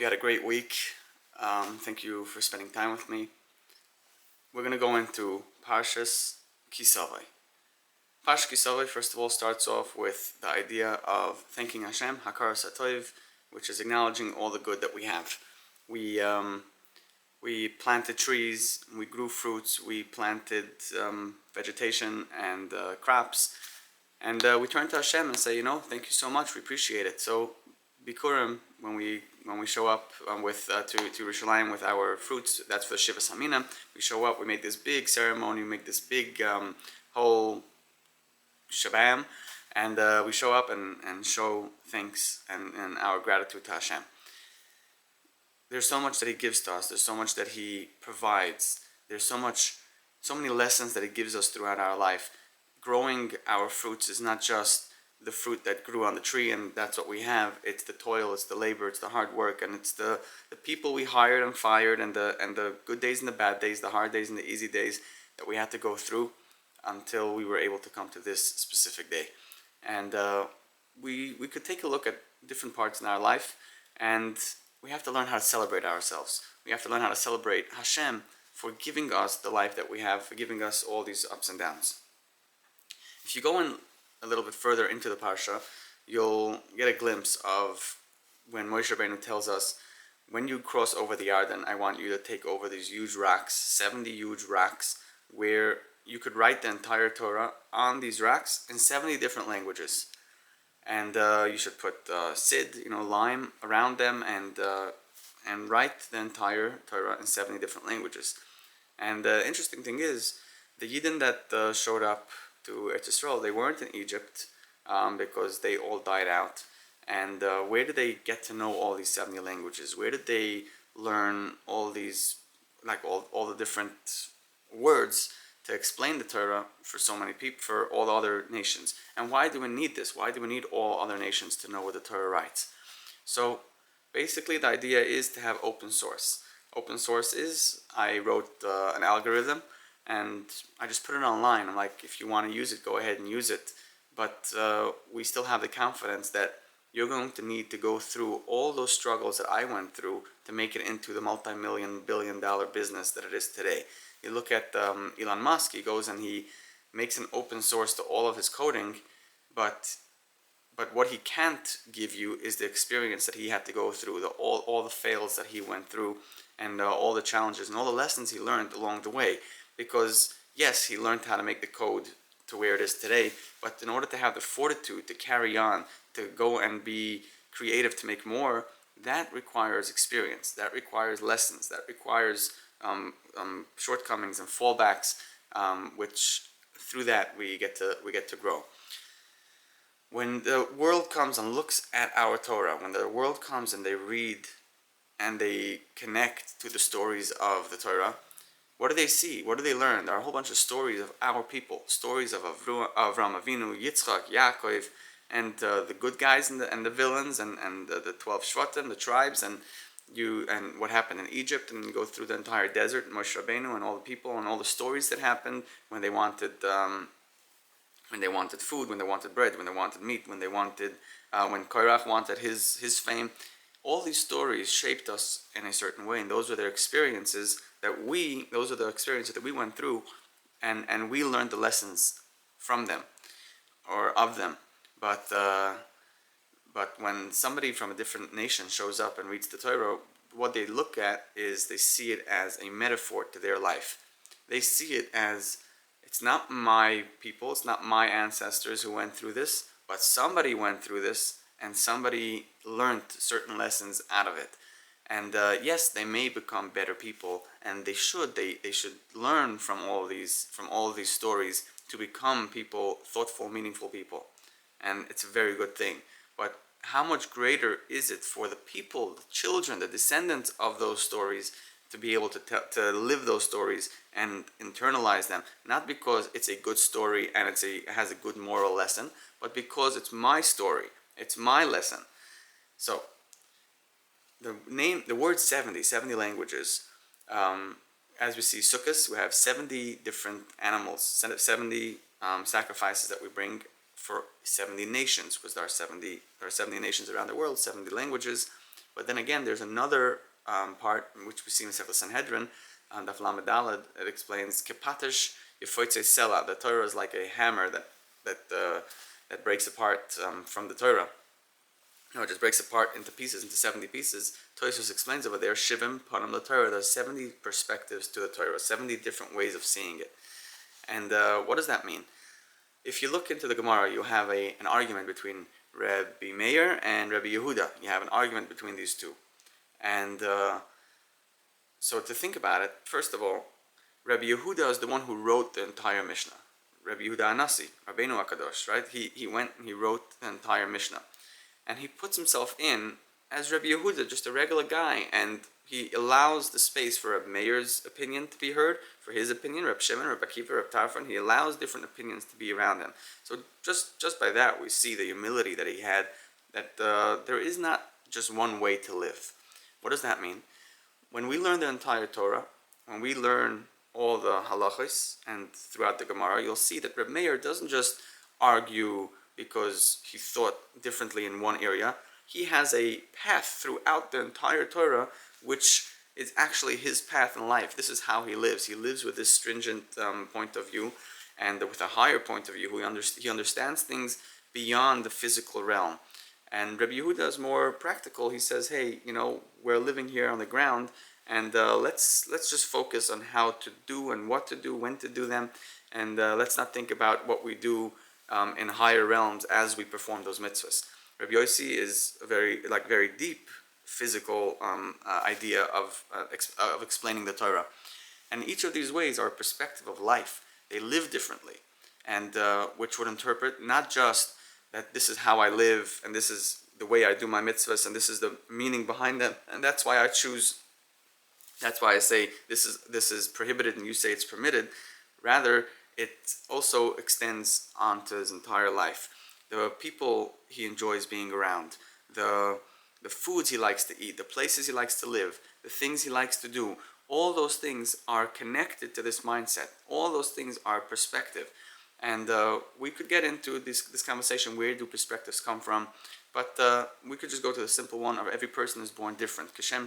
you had a great week. Thank you for spending time with me. We're going to go into Parshas Kisavai. Parsha Kisavai, first of all, starts off with the idea of thanking Hashem, Hakar Satoiv, which is acknowledging all the good that we have. We planted trees, we grew fruits, we planted vegetation and crops, and we turn to Hashem and say, thank you so much, we appreciate it. So Bikurim, when we show up to Yerushalayim with our fruits, that's for the Shiva Samina. We show up, we make this big ceremony, we make this big whole shabam, and we show up and show thanks and our gratitude to Hashem. There's so much that He gives to us. There's so much that He provides. There's so many lessons that He gives us throughout our life. Growing our fruits is not just the fruit that grew on the tree and that's what we have. It's the toil, it's the labor, it's the hard work, and it's the people we hired and fired, and the good days and the bad days, the hard days and the easy days that we had to go through until we were able to come to this specific day. And we could take a look at different parts in our life, and we have to learn how to celebrate ourselves. We have to learn how to celebrate Hashem for giving us the life that we have, for giving us all these ups and downs. If you go in a little bit further into the Parsha, you'll get a glimpse of when Moshe Rabbeinu tells us, when you cross over the Yarden, I want you to take over these huge racks, 70 huge racks, where you could write the entire Torah on these racks in 70 different languages. And you should put sid, lime around them, and write the entire Torah in 70 different languages. And the interesting thing is, the Yidden that showed up to Eretz Yisrael, they weren't in Egypt because they all died out. And where did they get to know all these 70 languages? Where did they learn all these, all the different words to explain the Torah for so many people, for all the other nations? And why do we need this? Why do we need all other nations to know what the Torah writes? So basically the idea is to have open source. Open source is, I wrote an algorithm and I just put it online. I'm like, if you want to use it, go ahead and use it. But we still have the confidence that you're going to need to go through all those struggles that I went through to make it into the multi-million, billion-dollar business that it is today. You look at Elon Musk, he goes and he makes an open source to all of his coding, but what he can't give you is the experience that he had to go through, all the fails that he went through, and all the challenges and all the lessons he learned along the way. Because yes, he learned how to make the code to where it is today, but in order to have the fortitude to carry on, to go and be creative, to make more, that requires experience, that requires lessons, that requires shortcomings and fallbacks, which through that we get to grow. When the world comes and looks at our Torah, when the world comes and they read and they connect to the stories of the Torah, what do they see? What do they learn? There are a whole bunch of stories of our people, stories of Avraham Avinu, Yitzchak, Yaakov, and the good guys and the villains, and the 12 Shvatim, the tribes, and what happened in Egypt, and you go through the entire desert, and Moshe Rabbeinu, and all the people, and all the stories that happened when they wanted food, when they wanted bread, when they wanted meat, when Korach wanted his fame. All these stories shaped us in a certain way, and those were their experiences those are the experiences that we went through, and we learned the lessons from them, or of them. But when somebody from a different nation shows up and reads the Torah, what they look at is they see it as a metaphor to their life. They see it as, it's not my people, it's not my ancestors who went through this, but somebody went through this, and somebody learned certain lessons out of it. And yes, they may become better people, and they should learn from all these stories to become people, thoughtful, meaningful people, and it's a very good thing. But how much greater is it for the people, the children, the descendants of those stories, to be able to live those stories and internalize them, not because it's a good story and it has a good moral lesson, but because it's my story, it's my lesson. So the word 70 languages, as we see Sukkot, we have 70 different animals, 70 sacrifices that we bring for 70 nations, because there are 70 nations around the world, 70 languages. But then again, there's another part which we see in Sefer Sanhedrin, Daf Lamed Daled. It explains Kepatish Yefoitze Sela. The Torah is like a hammer that breaks apart from the Torah. No, it just breaks apart into pieces, into 70 pieces. Toysus explains over there, Shivim Panam the Torah. There's 70 perspectives to the Torah, 70 different ways of seeing it. And what does that mean? If you look into the Gemara, you have an argument between Rabbi Meir and Rabbi Yehuda. You have an argument between these two. And so to think about it, first of all, Rabbi Yehuda is the one who wrote the entire Mishnah. Rabbi Yehuda Anasi, Rabbeinu HaKadosh, right? He went and he wrote the entire Mishnah. And he puts himself in as Rabbi Yehuda, just a regular guy, and he allows the space for Rabbi Meir's opinion to be heard, for his opinion, Rabbi Shimon, Rabbi Akiva, Rabbi Tarfon. He allows different opinions to be around him. So just by that, we see the humility that he had, that there is not just one way to live. What does that mean? When we learn the entire Torah, when we learn all the halachos, and throughout the Gemara, you'll see that Rabbi Meir doesn't just argue because he thought differently in one area. He has a path throughout the entire Torah, which is actually his path in life. This is how he lives. He lives with this stringent point of view, and with a higher point of view. He understands things beyond the physical realm. And Rabbi Yehuda is more practical. He says, hey, we're living here on the ground, and let's just focus on how to do and what to do, when to do them, and let's not think about what we do in higher realms as we perform those mitzvahs. Rabbi Yossi is a very deep physical idea of explaining the Torah, and each of these ways are a perspective of life. They live differently, and which would interpret not just that this is how I live, and this is the way I do my mitzvahs, and this is the meaning behind them, and that's why I choose. That's why I say this is prohibited, and you say it's permitted. Rather, it also extends onto his entire life. The people he enjoys being around, the foods he likes to eat, the places he likes to live, the things he likes to do, all those things are connected to this mindset. All those things are perspective. And we could get into this conversation, where do perspectives come from? But we could just go to the simple one of every person is born different. Kashem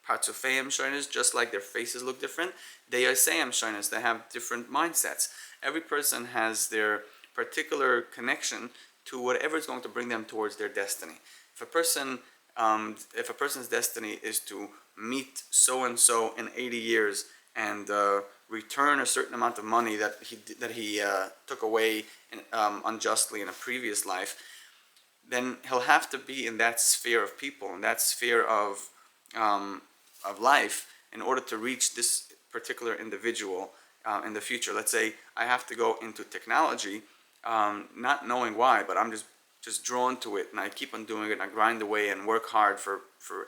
Partzufeim shoyness, just like their faces look different, they Yoseyim shoyness, they have different mindsets. Every person has their particular connection to whatever is going to bring them towards their destiny. If a person's destiny is to meet so and so in 80 years and return a certain amount of money that he took away unjustly in a previous life, then he'll have to be in that sphere of people, in that sphere of life, in order to reach this particular individual in the future. Let's say I have to go into technology, not knowing why, but I'm just drawn to it, and I keep on doing it, and I grind away and work hard for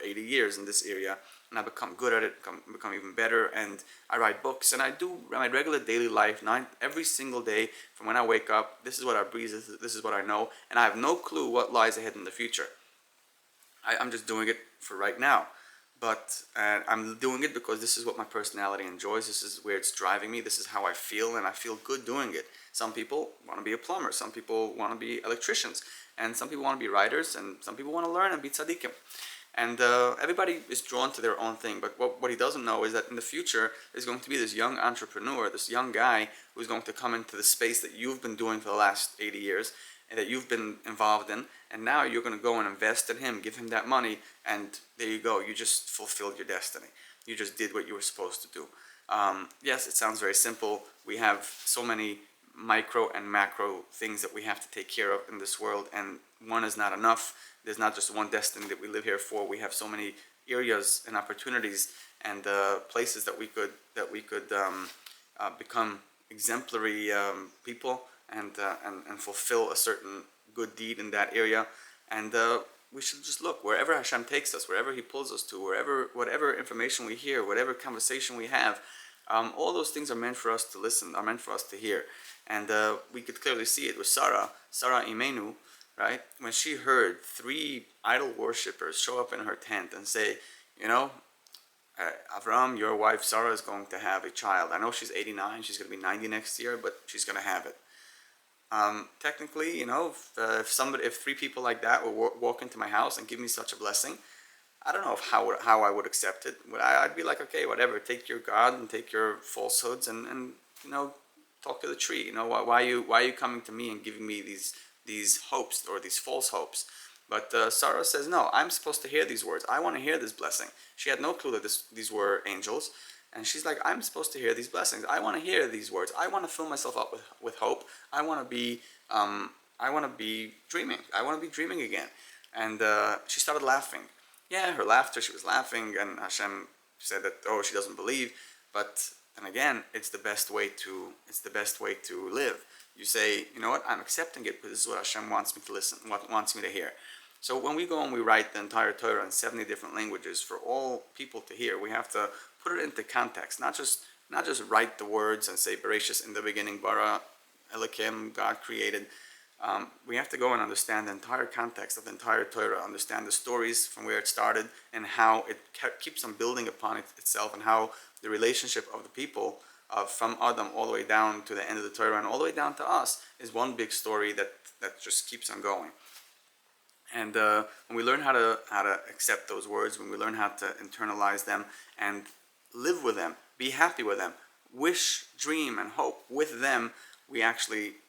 80 years in this area, and I become good at it, become even better, and I write books, and I do my regular daily life, every single day, from when I wake up. This is what I breathe, this is what I know, and I have no clue what lies ahead in the future. I'm just doing it for right now. But I'm doing it because this is what my personality enjoys. This is where it's driving me. This is how I feel, and I feel good doing it. Some people want to be a plumber. Some people want to be electricians. And some people want to be writers. And some people want to learn and be tzaddikim. And everybody is drawn to their own thing. But what he doesn't know is that in the future, there's going to be this young entrepreneur, this young guy who's going to come into the space that you've been doing for the last 80 years, and that you've been involved in, and now you're going to go and invest in him, give him that money, and there you go. You just fulfilled your destiny. You just did what you were supposed to do. Yes, it sounds very simple. We have so many micro and macro things that we have to take care of in this world, and one is not enough. There's not just one destiny that we live here for. We have so many areas and opportunities and places that we could become exemplary people and fulfill a certain good deed in that area. And we should just look wherever Hashem takes us, wherever He pulls us to, whatever information we hear, whatever conversation we have. All those things are meant for us to listen, are meant for us to hear. And we could clearly see it with Sarah Imenu, right? When she heard 3 idol worshippers show up in her tent and say, Avram, your wife Sarah is going to have a child. I know she's 89, she's going to be 90 next year, but she's going to have it. Technically, if three people like that would walk into my house and give me such a blessing, I don't know how I would accept it. I'd be like, okay, whatever. Take your God and take your falsehoods, and talk to the tree. Why are you coming to me and giving me these hopes or these false hopes? But Sarah says, no, I'm supposed to hear these words. I want to hear this blessing. She had no clue that these were angels. And she's like, I'm supposed to hear these blessings. I want to hear these words. I want to fill myself up with hope. I want to be dreaming. I want to be dreaming again. And she started laughing. Yeah, her laughter, she was laughing, and Hashem said that, oh, she doesn't believe. But then again, it's the best way to live. You say, you know what, I'm accepting it because this is what Hashem wants me to listen, wants me to hear. So when we go and we write the entire Torah in 70 different languages for all people to hear, we have to put it into context, not just write the words and say Bereshis in the beginning, bara Elokim, God created. We have to go and understand the entire context of the entire Torah, understand the stories from where it started and how it keeps on building upon itself, and how the relationship of the people from Adam all the way down to the end of the Torah and all the way down to us is one big story that just keeps on going. And when we learn how to accept those words, when we learn how to internalize them and live with them, be happy with them, wish, dream, and hope with them, we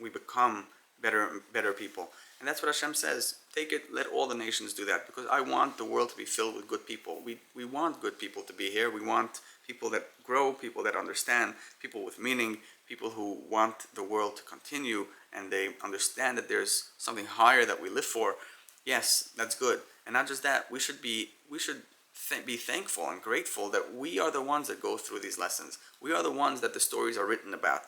become better people. And that's what Hashem says. Take it, let all the nations do that, because I want the world to be filled with good people. We want good people to be here. We want people that grow, people that understand, people with meaning, people who want the world to continue, and they understand that there's something higher that we live for. Yes, that's good. And not just that, we should be thankful and grateful that we are the ones that go through these lessons. We are the ones that the stories are written about.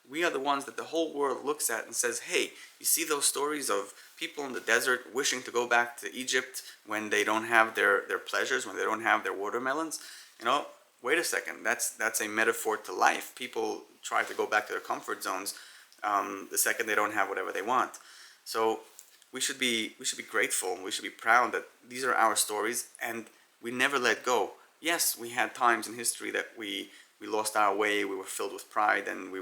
We are the ones that the whole world looks at and says, hey, you see those stories of people in the desert wishing to go back to Egypt when they don't have their pleasures, when they don't have their watermelons? Wait a second, that's a metaphor to life. People try to go back to their comfort zones the second they don't have whatever they want. So we should be grateful, and we should be proud that these are our stories, and we never let go. Yes, we had times in history that we lost our way, we were filled with pride, and we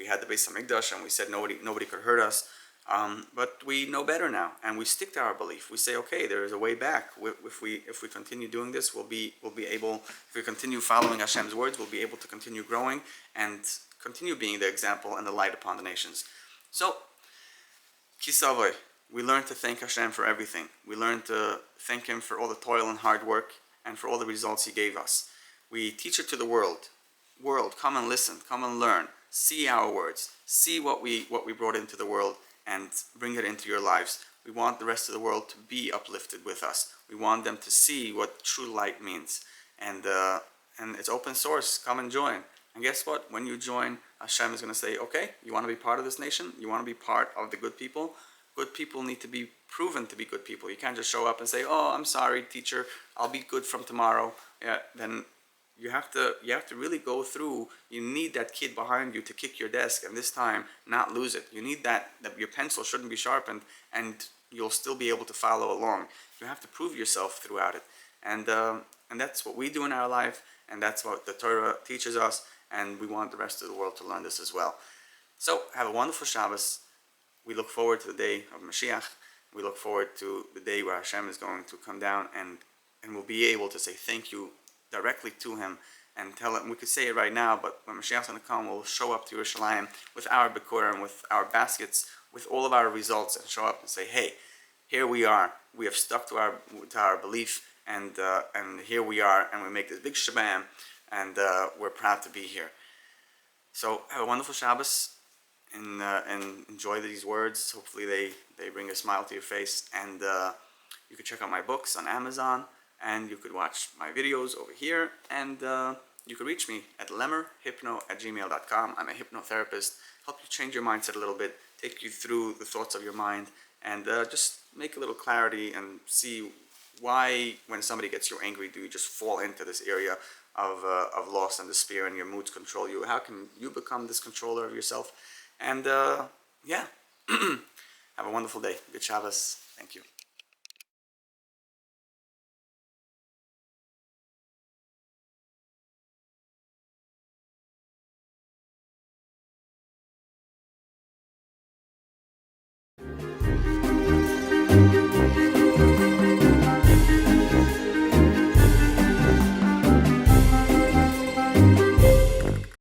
had the Beis Hamikdash, and we said nobody could hurt us. But we know better now, and we stick to our belief. We say, okay, there is a way back. If we continue doing this, we'll be able. If we continue following Hashem's words, we'll be able to continue growing and continue being the example and the light upon the nations. So, Savo, we learn to thank Hashem for everything. We learn to thank Him for all the toil and hard work and for all the results He gave us. We teach it to the world. World, come and listen, come and learn. See our words. See what we brought into the world and bring it into your lives. We want the rest of the world to be uplifted with us. We want them to see what true light means. And it's open source. Come and join. And guess what? When you join, Hashem is going to say, okay, you want to be part of this nation? You want to be part of the good people? Good people need to be proven to be good people. You can't just show up and say, oh, I'm sorry, teacher, I'll be good from tomorrow. Yeah, then you have to really go through. You need that kid behind you to kick your desk, and this time not lose it. You need that your pencil shouldn't be sharpened, and you'll still be able to follow along. You have to prove yourself throughout it. And that's what we do in our life, and that's what the Torah teaches us, and we want the rest of the world to learn this as well. So have a wonderful Shabbos. We look forward to the day of Mashiach. We look forward to the day where Hashem is going to come down, and we'll be able to say thank you directly to Him and tell Him. We could say it right now, but when Mashiach's going to come, we'll show up to Yerushalayim with our Bikurim, with our baskets, with all of our results, and show up and say, hey, here we are. We have stuck to our belief, and here we are, and we make this big shabam, and we're proud to be here. So have a wonderful Shabbos, and enjoy these words. Hopefully they bring a smile to your face. And you can check out my books on Amazon, and you could watch my videos over here, and you can reach me at lemmer@gmail.com. I'm a hypnotherapist. Help you change your mindset a little bit, take you through the thoughts of your mind, and just make a little clarity and see why, when somebody gets you angry, do you just fall into this area of loss and despair, and your moods control you? How can you become this controller of yourself? And yeah, have a wonderful day. Good Shabbos. Thank you. you.